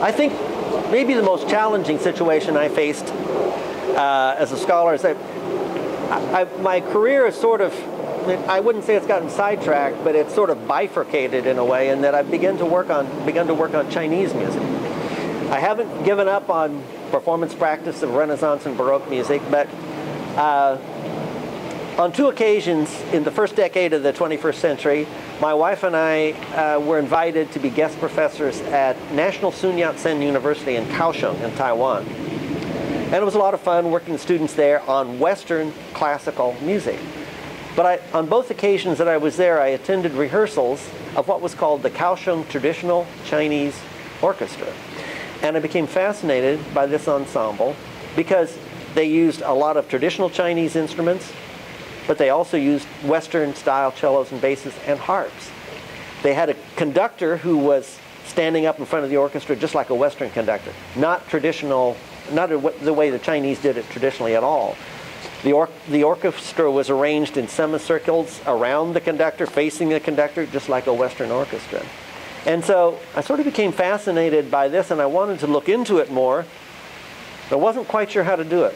I think maybe the most challenging situation I faced as a scholar is that my career is sort of, I wouldn't say it's gotten sidetracked, but it's sort of bifurcated in a way, in that I've begun to work on Chinese music. I haven't given up on performance practice of Renaissance and Baroque music, but on two occasions in the first decade of the 21st century, my wife and I were invited to be guest professors at National Sun Yat-sen University in Kaohsiung in Taiwan. And it was a lot of fun working with students there on Western classical music. But on both occasions that I was there, I attended rehearsals of what was called the Kaohsiung Traditional Chinese Orchestra. And I became fascinated by this ensemble because they used a lot of traditional Chinese instruments, but they also used Western-style cellos and basses and harps. They had a conductor who was standing up in front of the orchestra just like a Western conductor, not traditional, not the way the Chinese did it traditionally at all. The orchestra was arranged in semicircles around the conductor, facing the conductor, just like a Western orchestra. And so I sort of became fascinated by this, and I wanted to look into it more, but I wasn't quite sure how to do it.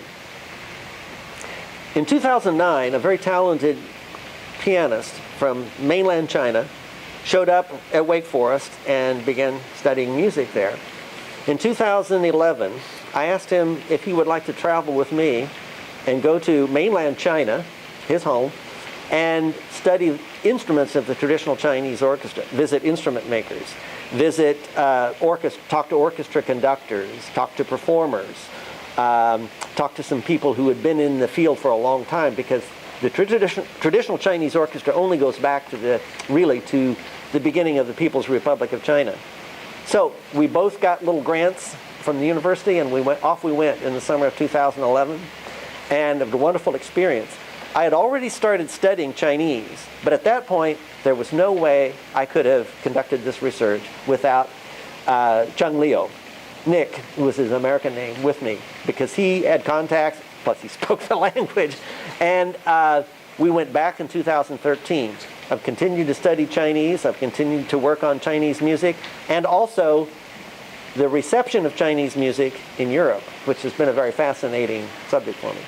In 2009, a very talented pianist from mainland China showed up at Wake Forest and began studying music there. In 2011, I asked him if he would like to travel with me and go to mainland China, his home, and study instruments of the traditional Chinese orchestra, visit instrument makers, talk to orchestra conductors, talk to performers, talk to some people who had been in the field for a long time, because the traditional Chinese orchestra only goes back to the beginning of the People's Republic of China. So we both got little grants from the university, and we went in the summer of 2011, and it was a wonderful experience. I had already started studying Chinese, but at that point there was no way I could have conducted this research without Chung Leo. Nick was his American name, with me, because he had contacts, plus he spoke the language. And we went back in 2013. I've continued to study Chinese, I've continued to work on Chinese music, and also the reception of Chinese music in Europe, which has been a very fascinating subject for me.